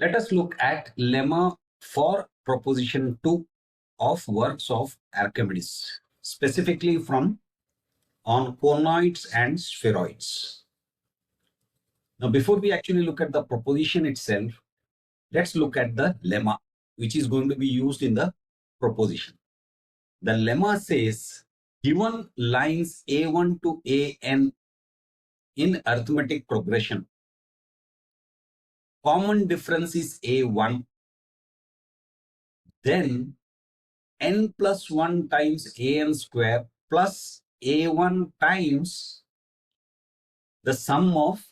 Let us look at lemma for proposition 2 of works of Archimedes, specifically from on conoids and spheroids. Now, before we actually look at the proposition itself, let's look at the lemma, which is going to be used in the proposition. The lemma says, given lines A1 to AN in arithmetic progression, common difference is A1, then n plus 1 times an square plus a1 times the sum of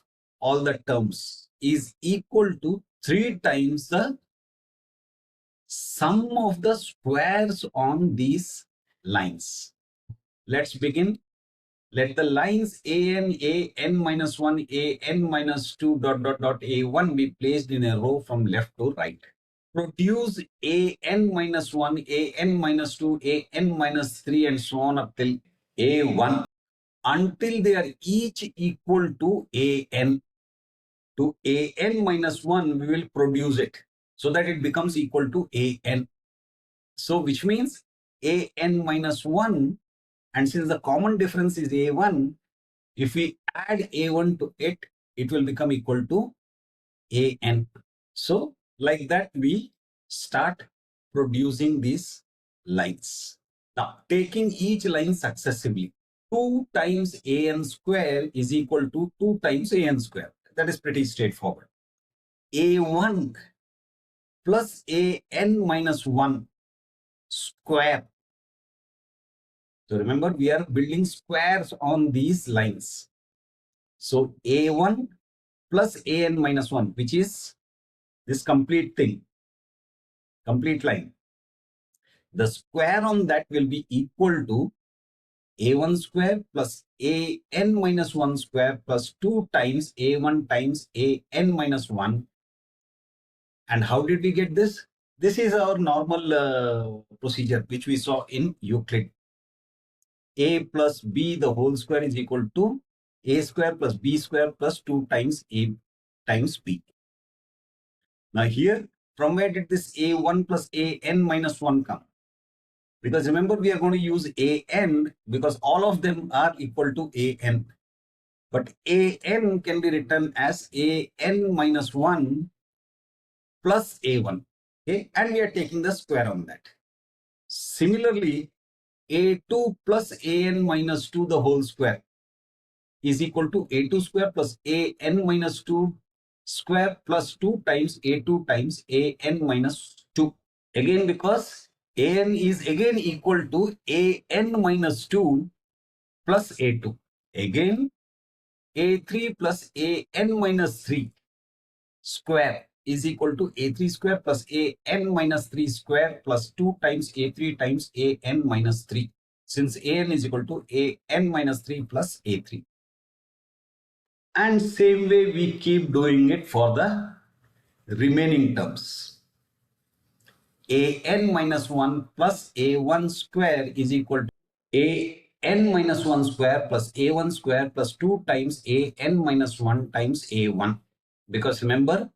all the terms is equal to 3 times the sum of the squares on these lines. Let's begin. Let the lines an minus 1, an minus 2, a1 be placed in a row from left to right. Produce an minus 1, an minus 2, an minus 3, and so on up till a1 until they are each equal to an. To an minus 1, we will produce it so that it becomes equal to an. So which means an minus 1, and since the common difference is a1, if we add a1 to it, it will become equal to an. So like that, we start producing these lines. Now, taking each line successively, 2 times an square is equal to 2 times an square. That is pretty straightforward. A1 plus an minus 1 square. So remember, we are building squares on these lines. So a1 plus an minus 1, which is this complete thing, complete line. The square on that will be equal to a1 square plus an minus 1 square plus 2 times a1 times an minus 1. And how did we get this? This is our normal procedure which we saw in Euclid. A plus b the whole square is equal to a square plus b square plus 2 times a times b. Now here, from where did this a1 plus an minus 1 come? Because remember, we are going to use an because all of them are equal to an. But an can be written as an minus 1 plus a1. Okay, and we are taking the square on that. Similarly, a2 plus an minus 2 the whole square is equal to a2 square plus an minus 2 square plus 2 times a2 times an minus 2. Again, because an is again equal to an minus 2 plus a2. Again, a3 plus an minus 3 square is equal to a3 square plus an minus 3 square plus 2 times a3 times an minus 3, since an is equal to an minus 3 plus a3. And same way we keep doing it for the remaining terms. an minus 1 plus a1 square is equal to an minus 1 square plus a1 square plus 2 times an minus 1 times a1. Because remember,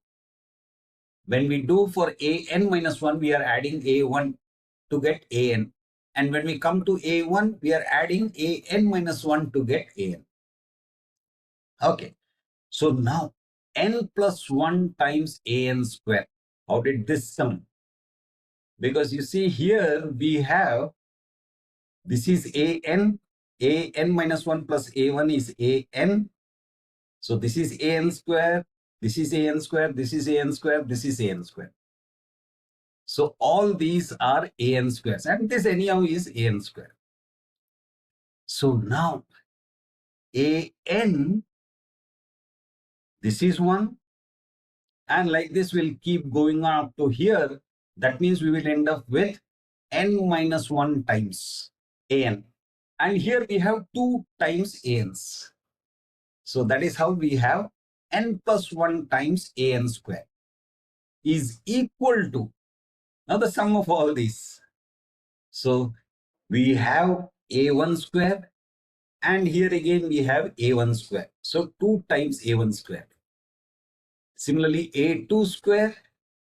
when we do for an minus 1, we are adding a1 to get an. And when we come to a1, we are adding an minus 1 to get an. Okay. So now n plus 1 times an square. How did this come? Because you see here we have, this is an minus 1 plus a1 is an. So this is an square, this is an square, this is an square, this is an square. So all these are an squares, and this anyhow is an square. So now an, this is 1, and like this will keep going on up to here. That means we will end up with n minus 1 times an. And here we have 2 times an's. So that is how we have n plus 1 times an square is equal to, now the sum of all these. So we have a1 square, and here again we have a1 square. So 2 times a1 square. Similarly, a2 square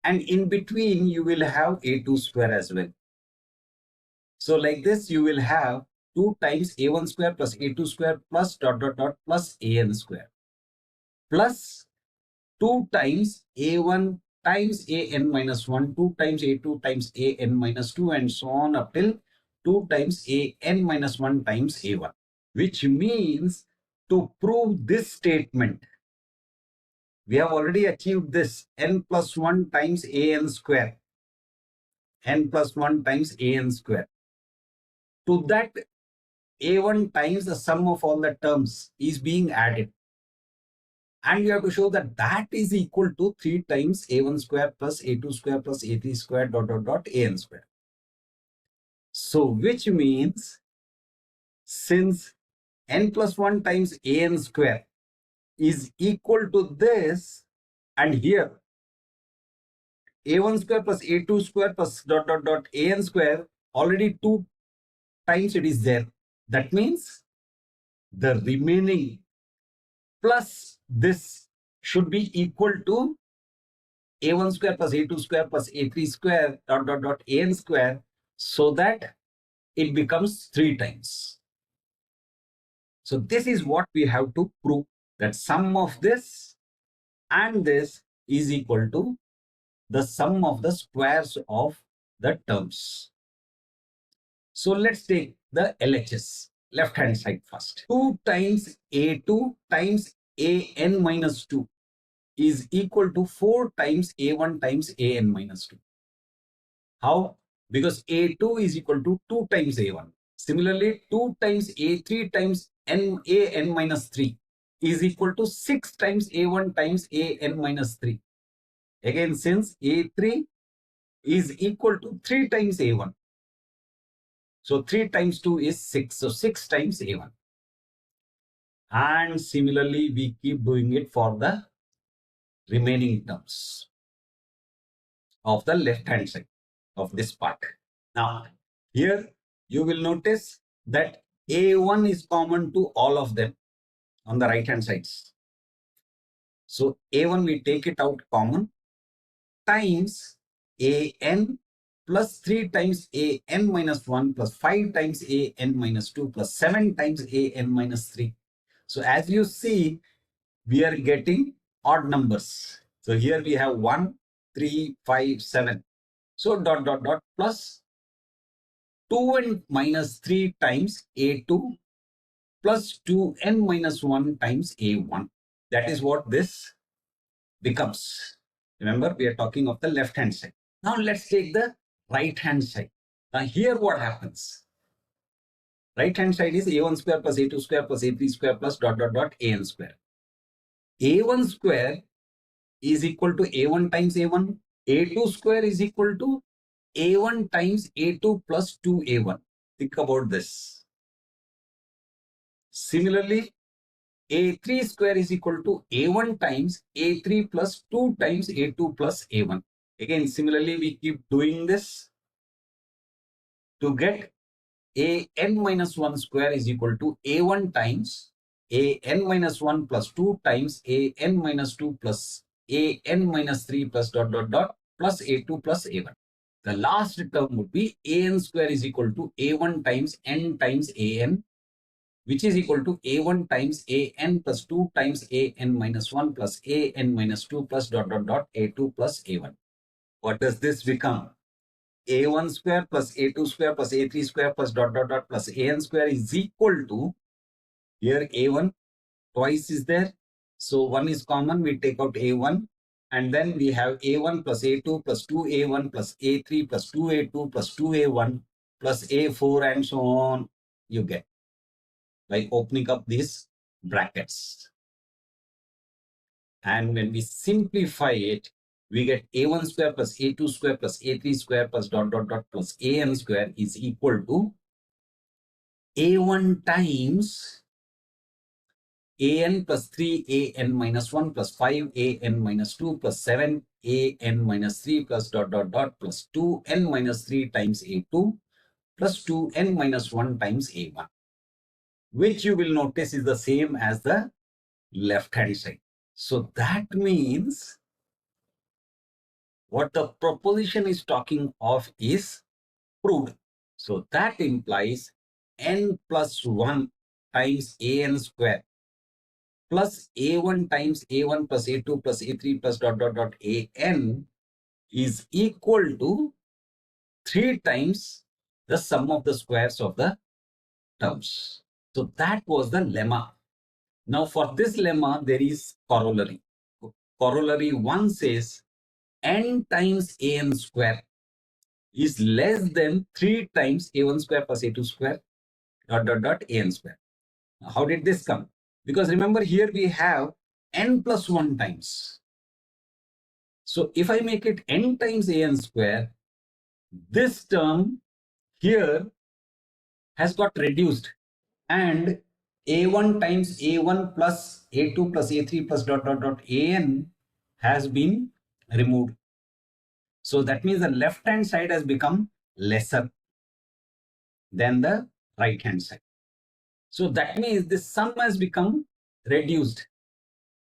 and in between you will have a2 square as well. So like this, you will have 2 times a1 square plus a2 square plus dot dot dot plus an square plus 2 times a1 times an minus 1, 2 times a2 times an minus 2, and so on up till 2 times an minus 1 times a1, which means to prove this statement, we have already achieved this n plus 1 times an square, n plus 1 times an square. To that, a1 times the sum of all the terms is being added. And you have to show that that is equal to 3 times a1 square plus a2 square plus a3 square dot dot dot an square. So which means since n plus 1 times an square is equal to this, and here a1 square plus a2 square plus dot dot dot an square, already 2 times it is there. That means the remaining plus this should be equal to a1 square plus a2 square plus a3 square dot dot dot an square, so that it becomes 3 times. So this is what we have to prove, that sum of this and this is equal to the sum of the squares of the terms. So let's take the LHS, left hand side first. 2 times a2 times an minus 2 is equal to 4 times a1 times an minus 2. How? Because a2 is equal to 2 times a1. Similarly, 2 times a3 times an minus 3 is equal to 6 times a1 times an minus 3. Again, since a3 is equal to 3 times a1, so 3 times 2 is 6. So 6 times a1. And similarly, we keep doing it for the remaining terms of the left hand side of this part. Now, here you will notice that a1 is common to all of them on the right hand sides. So a1 we take it out common, times an plus 3 times an minus 1 plus 5 times an minus 2 plus 7 times an minus 3. So as you see, we are getting odd numbers. So here we have 1, 3, 5, 7. So dot dot dot plus 2n minus 3 times a2 plus 2n minus 1 times a1. That is what this becomes. Remember, we are talking of the left hand side. Now let's take the right hand side. Now here what happens? Right hand side is a1 square plus a2 square plus a3 square plus dot dot dot an square. a1 square is equal to a1 times a1. a2 square is equal to a1 times a2 plus 2a1. Think about this. Similarly, a3 square is equal to a1 times a3 plus 2 times a2 plus a1. Again, similarly, we keep doing this to get an minus 1 square is equal to a1 times an minus 1 plus 2 times an minus 2 plus an minus 3 plus dot dot dot plus a2 plus a1. The last term would be an square is equal to a1 times n times an, which is equal to a1 times an plus 2 times an minus 1 plus an minus 2 plus dot dot dot a2 plus a1. What does this become? a1 square plus a2 square plus a3 square plus dot dot dot plus an square is equal to, here a1 twice is there, so 1 is common, we take out a1, and then we have a1 plus a2 plus 2a1 plus a3 plus 2a2 plus 2a1 plus a4 and so on, you get by opening up these brackets. And when we simplify it, we get a1 square plus a2 square plus a3 square plus dot dot dot plus an square is equal to a1 times an plus 3 an minus 1 plus 5 an minus 2 plus 7 an minus 3 plus dot dot dot plus 2n minus 3 times a2 plus 2n minus 1 times a1, which you will notice is the same as the left hand side. So that means what the proposition is talking of is proved. So that implies n plus 1 times an square plus a1 times a1 plus a2 plus a3 plus dot dot dot an is equal to 3 times the sum of the squares of the terms. So that was the lemma. Now for this lemma, there is corollary. Corollary 1 says n times an square is less than 3 times a1 square plus a2 square dot dot dot an square. Now, how did this come? Because remember here we have n plus 1 times. So if I make it n times an square, this term here has got reduced, and a1 times a1 plus a2 plus a3 plus dot dot dot an has been removed. So that means the left hand side has become lesser than the right hand side. So that means this sum has become reduced.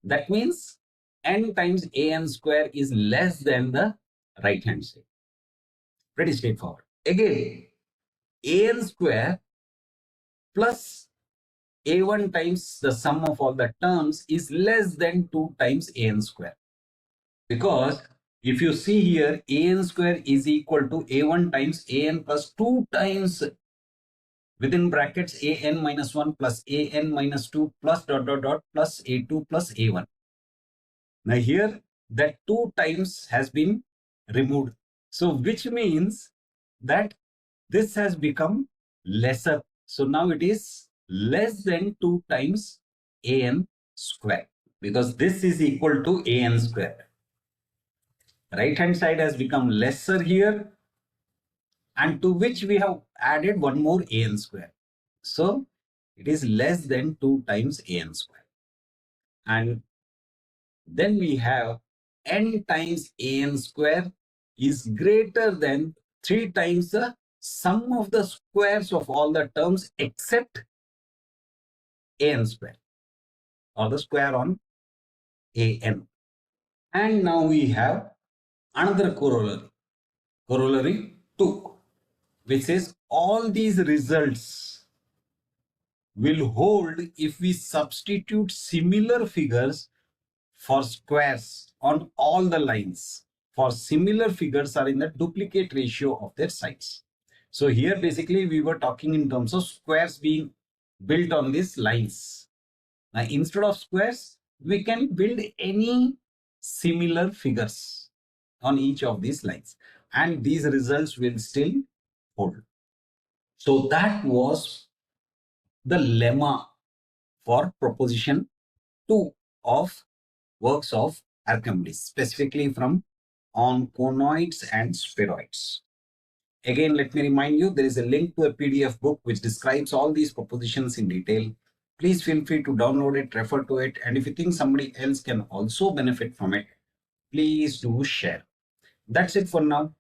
That means n times an square is less than the right hand side. Pretty straightforward. Again, an square plus a1 times the sum of all the terms is less than 2 times an square. Because if you see here, an square is equal to a1 times an plus 2 times within brackets an minus 1 plus an minus 2 plus dot dot dot plus a2 plus a1. Now here that 2 times has been removed. So which means that this has become lesser. So now it is less than 2 times an square, because this is equal to an square. Right hand side has become lesser here, and to which we have added one more an square. So it is less than 2 times an square. And then we have n times an square is greater than 3 times the sum of the squares of all the terms except an square, or the square on an. And now we have another corollary, corollary 2, which says all these results will hold if we substitute similar figures for squares on all the lines, for similar figures are in the duplicate ratio of their sides. So here basically we were talking in terms of squares being built on these lines. Now instead of squares, we can build any similar figures on each of these lines, and these results will still hold. So that was the lemma for proposition 2 of works of Archimedes, specifically from on conoids and spheroids. Again, let me remind you, there is a link to a PDF book which describes all these propositions in detail. Please feel free to download it, refer to it, and if you think somebody else can also benefit from it, please do share. That's it for now.